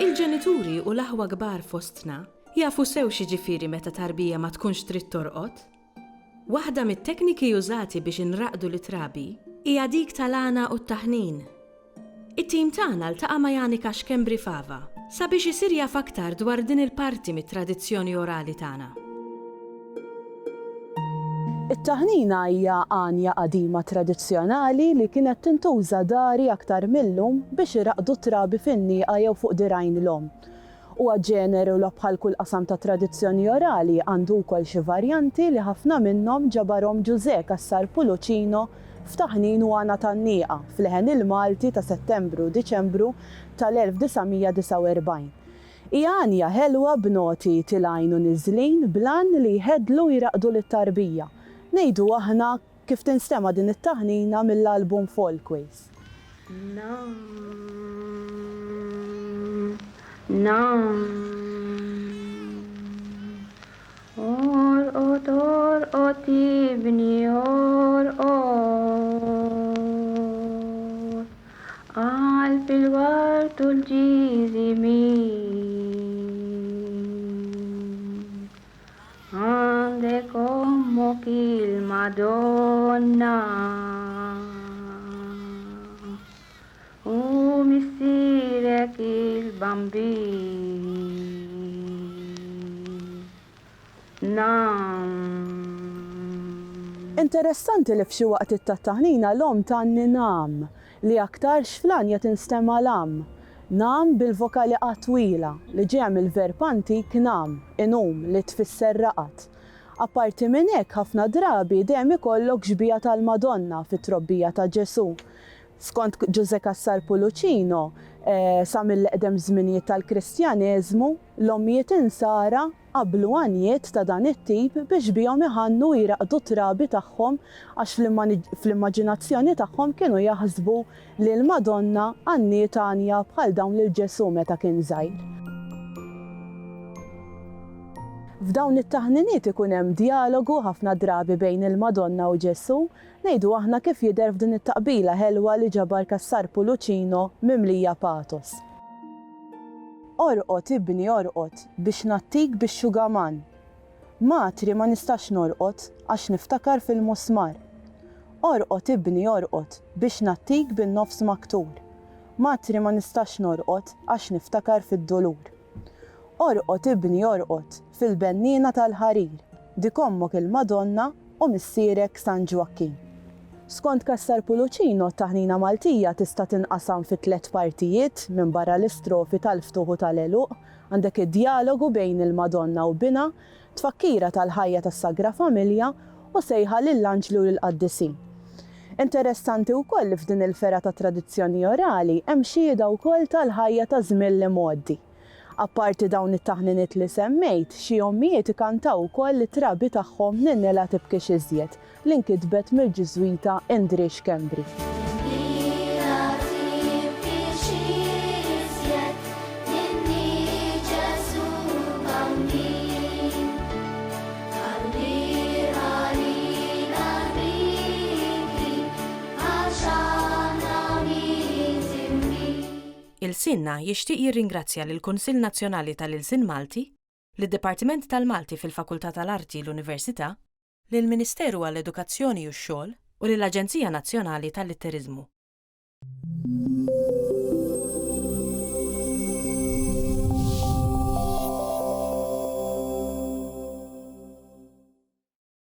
Il-ġenituri u l-aħwa kbar fostna jafu sew xiġifieri meta tarbija ma tkunx trid torqod. Waħda mit-tekniki użati biex inraqdu l-trabi hija dik tal-għana u t-taħnin. It-tim tagħna ltaqa' ma' Janika Xkembri Fava sabiex isir jaf aktar dwar din il-parti mit-tradizzjoni orali tagħna. It-taħnina hija għanja qadima tradizzjonali li kienet tintuża dari aktar millum biex iraqdu trabi fin-nieqa jew fuq dirajn l-om. Huwa ġeneru l bħal kull qasam ta' tradizzjoni orali għandu wkoll xi varjanti li ħafna minnhom ġabarhom Ġużè Kassar Puluċino f'taħnin u għana tan-nieqa fl-ħen il-Malti ta' Settembru-Diċembru tal-1949. Hija għanja ħelwa b'noti tilgħin u niżlin blan li jħeddlu jiraqdu lit-tarbija. Ngħidu aħna kif tinstema' din it-taħnina mill-album Folkways. Orqod ibni orqod qalb il-wart u l-ġiżimi għandek ommok il-Madonna u missierek il-Bambin. Interessanti li f'xi waqt it-taħnina l-om tanni nam li aktar xflanja tinstema' lam. Nam bil-vokali qatwila li ġej mill-verb antik nam, inum li tfisser raqat. Apparti minn hekk ħafna drabi dejjem ikollok ġbija tal-Madonna fit-trobbija ta' Ġesu. Skont Ġużè Kassar Puluċino, sa mill-eqdem żminijiet tal-Kristjaneżmu, l-ommijiet insara qablu għanijiet ta' dan it-tip biex bihom iħannu jiraqdu trabi tagħhom għax fl-immaġinazzjoni tagħhom kienu jaħsbu li l-Madonna għanniet għanja bħal dawn lil Ġesu meta kien żgħir. F'dawn it-taħniniet ikun hemm dialogu ħafna drabi bejn il-Madonna u Ġesu, ngħidu aħna kif jidher f'din it-taqbila ħelwa li ġabar Kassar Puluċino mimlija patos. Orqod ibni orqod biex nattik bix-xugaman. Matri ma nistax norqod għax niftakar fil-musmar. Orqod ibni orqod biex nattik bin-nofs maktur. Matri ma nistax norqod għax niftakar fid-dolur. Orqod ibni orqod fil-bennina tal-ħarir, dik ommok il-Madonna u missierek San Ġwakin. Skont Kassar Puluċino t-taħnina Maltija tista' tinqasam fi 3 partijiet minn barra l-istrofi tal-ftuħ u tal-għeluq, għandek id-dialogu bejn il-Madonna u Bina, tfakkira tal-ħajja tas-Sagra Familja u sejħa lill-Anġlu lill-Qaddisin. Interessanti wkoll f'din il-fera ta' tradizzjoni orali hemm xhieda wkoll tal-ħajja ta' żmien li mgħoddi. Apparti dawn it-taħniniet li semmejt, xi ommijiet ikantaw ukoll it-trabi tagħhom Ninnela tibkix iżjed li nkitbet mill-Ġiżwita Indri Xkembri. Il-Sinna jixtieq jirringrazzja lill-Kunsill Nazzjonali tal-Ilsien Malti, lid-Dipartiment tal-Malti fil-Fakultà tal-Arti l-Università, lill-Ministeru għall-Edukazzjoni u x-Xogħol u lill-Aġenzija Nazzjonali tal-Litteriżmu.